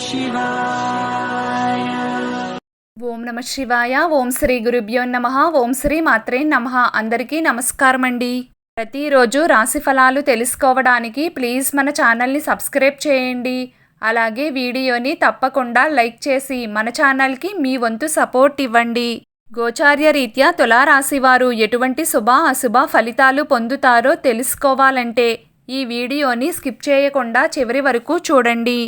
శివాయ. ఓం నమ శివాయ. ఓం శ్రీ గురుభ్యో నమః. ఓం శ్రీ మాత్రే నమః. అందరికీ నమస్కారం అండి. ప్రతిరోజు రాశి ఫలాలు తెలుసుకోవడానికి ప్లీజ్ మన ఛానల్ని సబ్స్క్రైబ్ చేయండి. అలాగే వీడియోని తప్పకుండా లైక్ చేసి మన ఛానల్కి మీ వంతు సపోర్ట్ ఇవ్వండి. గోచార్య రీత్యా తులారాశి వారు ఎటువంటి శుభ అశుభ ఫలితాలు పొందుతారో తెలుసుకోవాలంటే ఈ వీడియోని స్కిప్ చేయకుండా చివరి వరకు చూడండి.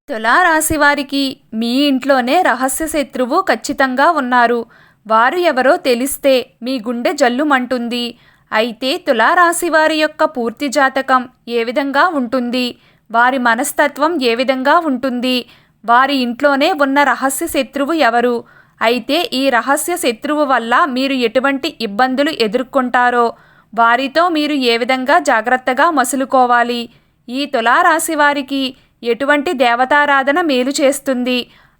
తులారాశి వారికి మీ ఇంట్లోనే రహస్య శత్రువు ఖచ్చితంగా ఉన్నారు. వారు ఎవరో తెలిస్తే మీ గుండె జల్లుమంటుంది. అయితే తులారాశి వారి యొక్క పూర్తి జాతకం ఏ విధంగా ఉంటుంది, వారి మనస్తత్వం ఏ విధంగా ఉంటుంది, వారి ఇంట్లోనే ఉన్న రహస్య శత్రువు ఎవరు, అయితే ఈ రహస్య శత్రువు వల్ల మీరు ఎటువంటి ఇబ్బందులు ఎదుర్కొంటారో, వారితో మీరు ఏ విధంగా జాగ్రత్తగా మసులుకోవాలి, ఈ తులారాశి వారికి ఎటువంటి దేవతారాధన మేలు చేస్తుంది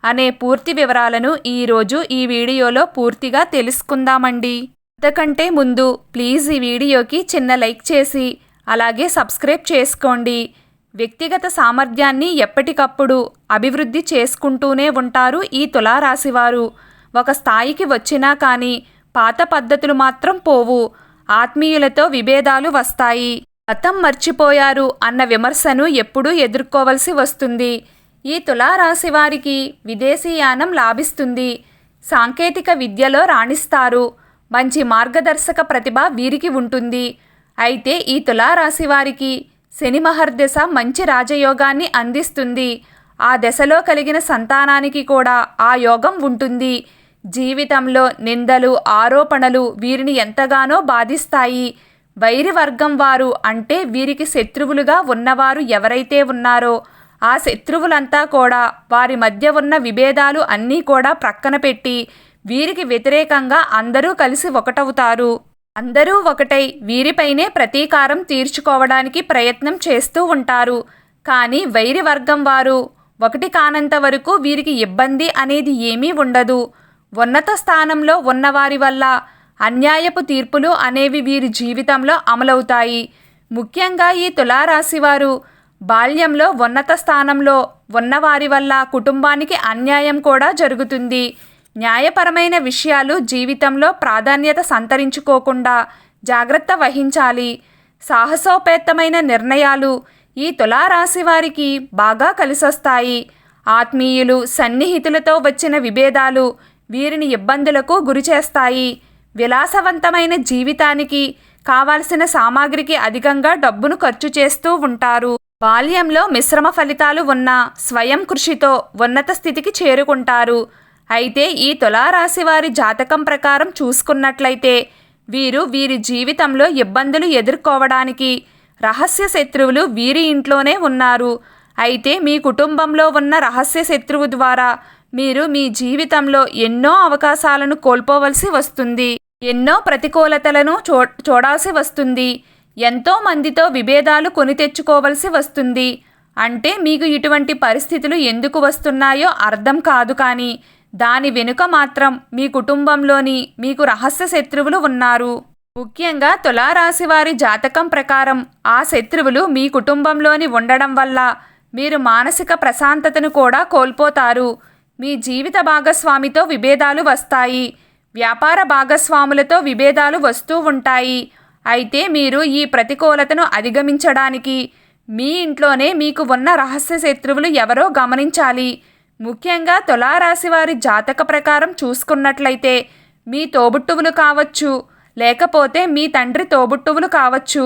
అనే పూర్తి వివరాలను ఈరోజు ఈ వీడియోలో పూర్తిగా తెలుసుకుందామండి. అంతకంటే ముందు ప్లీజ్ ఈ వీడియోకి చిన్న లైక్ చేసి అలాగే సబ్స్క్రైబ్ చేసుకోండి. వ్యక్తిగత సామర్థ్యాన్ని ఎప్పటికప్పుడు అభివృద్ధి చేసుకుంటూనే ఉంటారు ఈ తులారాశివారు. ఒక స్థాయికి వచ్చినా కానీ పాత పద్ధతులు మాత్రం పోవు. ఆత్మీయులతో విభేదాలు వస్తాయి. గతం మర్చిపోయారు అన్న విమర్శను ఎప్పుడూ ఎదుర్కోవలసి వస్తుంది. ఈ తులారాశి వారికి విదేశీయానం లాభిస్తుంది. సాంకేతిక విద్యలో రాణిస్తారు. మంచి మార్గదర్శక ప్రతిభ వీరికి ఉంటుంది. అయితే ఈ తులారాశి వారికి శని మహర్దశ మంచి రాజయోగాన్ని అందిస్తుంది. ఆ దశలో కలిగిన సంతానానికి కూడా ఆ యోగం ఉంటుంది. జీవితంలో నిందలు ఆరోపణలు వీరిని ఎంతగానో బాధిస్తాయి. వైరి వర్గం వారు అంటే వీరికి శత్రువులుగా ఉన్నవారు ఎవరైతే ఉన్నారో ఆ శత్రువులంతా కూడా వారి మధ్య ఉన్న విభేదాలు అన్నీ కూడా ప్రక్కన పెట్టి వీరికి వ్యతిరేకంగా అందరూ కలిసి ఒకటవుతారు. అందరూ ఒకటై వీరిపైనే ప్రతీకారం తీర్చుకోవడానికి ప్రయత్నం చేస్తూ ఉంటారు. కానీ వైరి వర్గం వారు ఒకటి కానంత వరకు వీరికి ఇబ్బంది అనేది ఏమీ ఉండదు. ఉన్నత స్థానంలో ఉన్నవారి వల్ల అన్యాయపు తీర్పులు అనేవి వీరి జీవితంలో అమలవుతాయి. ముఖ్యంగా ఈ తులారాశి వారు బాల్యంలో ఉన్నత స్థానంలో ఉన్నవారి వల్ల కుటుంబానికి అన్యాయం కూడా జరుగుతుంది. న్యాయపరమైన విషయాలు జీవితంలో ప్రాధాన్యత సంతరించుకోకుండా జాగ్రత్త వహించాలి. సాహసోపేతమైన నిర్ణయాలు ఈ తులారాశి వారికి బాగా కలిసొస్తాయి. ఆత్మీయులు సన్నిహితులతో వచ్చిన విభేదాలు వీరిని ఇబ్బందులకు గురిచేస్తాయి. విలాసవంతమైన జీవితానికి కావాల్సిన సామాగ్రికి అధికంగా డబ్బును ఖర్చు చేస్తూ ఉంటారు. బాల్యంలో మిశ్రమ ఫలితాలు ఉన్న స్వయం కృషితో ఉన్నత స్థితికి చేరుకుంటారు. అయితే ఈ తులారాశి వారి జాతకం ప్రకారం చూసుకున్నట్లయితే వీరి జీవితంలో ఇబ్బందులు ఎదుర్కోవడానికి రహస్య శత్రువులు వీరి ఇంట్లోనే ఉన్నారు. అయితే మీ కుటుంబంలో ఉన్న రహస్య శత్రువు ద్వారా మీరు మీ జీవితంలో ఎన్నో అవకాశాలను కోల్పోవలసి వస్తుంది. ఎన్నో ప్రతికూలతలను చూడాల్సి వస్తుంది. ఎంతో మందితో విభేదాలు కొని తెచ్చుకోవలసి వస్తుంది. అంటే మీకు ఇటువంటి పరిస్థితులు ఎందుకు వస్తున్నాయో అర్థం కాదు. కానీ దాని వెనుక మాత్రం మీ కుటుంబంలోని మీకు రహస్య శత్రువులు ఉన్నారు. ముఖ్యంగా తులారాశి వారి జాతకం ప్రకారం ఆ శత్రువులు మీ కుటుంబంలోని ఉండడం వల్ల మీరు మానసిక ప్రశాంతతను కూడా కోల్పోతారు. మీ జీవిత భాగస్వామితో విభేదాలు వస్తాయి. వ్యాపార భాగస్వాములతో విభేదాలు వస్తూ ఉంటాయి. అయితే మీరు ఈ ప్రతికూలతను అధిగమించడానికి మీ ఇంట్లోనే మీకు ఉన్న రహస్య శత్రువులు ఎవరో గమనించాలి. ముఖ్యంగా తులారాశి వారి జాతక ప్రకారం చూసుకున్నట్లయితే మీ తోబుట్టువులు కావచ్చు, లేకపోతే మీ తండ్రి తోబుట్టువులు కావచ్చు,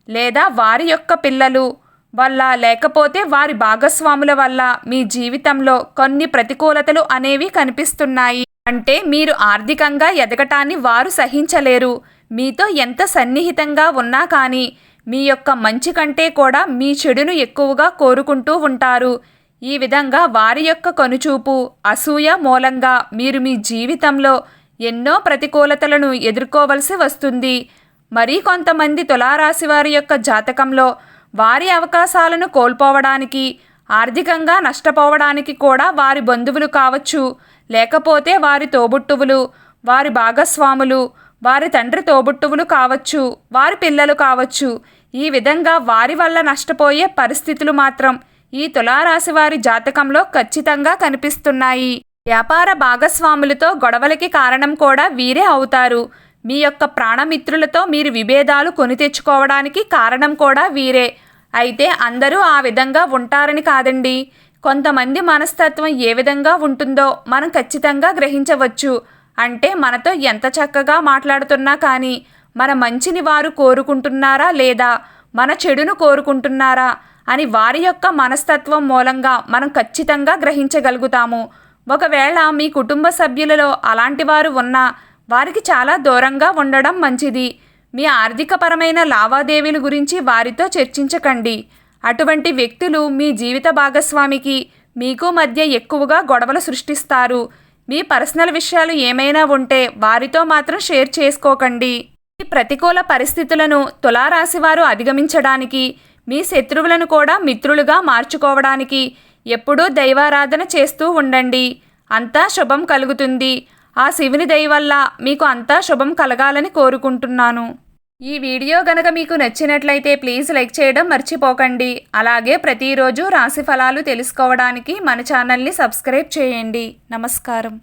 లేదా వారి యొక్క పిల్లలు వల్ల, లేకపోతే వారి భాగస్వాముల వల్ల మీ జీవితంలో కొన్ని ప్రతికూలతలు అనేవి కనిపిస్తున్నాయి. అంటే మీరు ఆర్థికంగా ఎదగటాన్ని వారు సహించలేరు. మీతో ఎంత సన్నిహితంగా ఉన్నా కానీ మీ యొక్క మంచి కంటే కూడా మీ చెడును ఎక్కువగా కోరుకుంటూ ఉంటారు. ఈ విధంగా వారి యొక్క కనుచూపు అసూయ మూలంగా మీరు మీ జీవితంలో ఎన్నో ప్రతికూలతలను ఎదుర్కోవలసి వస్తుంది. మరీ కొంతమంది తులారాశి వారి యొక్క జాతకంలో వారి అవకాశాలను కోల్పోవడానికి, ఆర్థికంగా నష్టపోవడానికి కూడా వారి బంధువులు కావచ్చు, లేకపోతే వారి తోబుట్టువులు, వారి భాగస్వాములు, వారి తండ్రి తోబుట్టువులు కావచ్చు, వారి పిల్లలు కావచ్చు. ఈ విధంగా వారి వల్ల నష్టపోయే పరిస్థితులు మాత్రం ఈ తులారాశి వారి జాతకంలో ఖచ్చితంగా కనిపిస్తున్నాయి. వ్యాపార భాగస్వాములతో గొడవలకి కారణం కూడా వీరే అవుతారు. మీ యొక్క ప్రాణమిత్రులతో మీరు విభేదాలు కొని తెచ్చుకోవడానికి కారణం కూడా వీరే. అయితే అందరూ ఆ విధంగా ఉంటారని కాదండి. కొంతమంది మనస్తత్వం ఏ విధంగా ఉంటుందో మనం ఖచ్చితంగా గ్రహించవచ్చు. అంటే మనతో ఎంత చక్కగా మాట్లాడుతున్నా కానీ మన మంచిని వారు కోరుకుంటున్నారా లేదా మన చెడును కోరుకుంటున్నారా అని వారి యొక్క మనస్తత్వం మూలంగా మనం ఖచ్చితంగా గ్రహించగలుగుతాము. ఒకవేళ మీ కుటుంబ సభ్యులలో అలాంటి వారు ఉన్నా వారికి చాలా దూరంగా ఉండడం మంచిది. మీ ఆర్థికపరమైన లావాదేవీల గురించి వారితో చర్చించకండి. అటువంటి వ్యక్తులు మీ జీవిత భాగస్వామికి మీకు మధ్య ఎక్కువగా గొడవలు సృష్టిస్తారు. మీ పర్సనల్ విషయాలు ఏమైనా ఉంటే వారితో మాత్రం షేర్ చేసుకోకండి. ఈ ప్రతికూల పరిస్థితులను తులారాశి వారు అధిగమించడానికి, మీ శత్రువులను కూడా మిత్రులుగా మార్చుకోవడానికి ఎప్పుడూ దైవారాధన చేస్తూ ఉండండి. అంతా శుభం కలుగుతుంది. ఆ శివుని దయ వల్ల మీకు అంతా శుభం కలగాలని కోరుకుంటున్నాను. ఈ వీడియో గనక మీకు నచ్చినట్లయితే ప్లీజ్ లైక్ చేయడం మర్చిపోకండి. అలాగే ప్రతిరోజు రాశి ఫలాలు తెలుసుకోవడానికి మన ఛానల్ని సబ్స్క్రైబ్ చేయండి. నమస్కారం.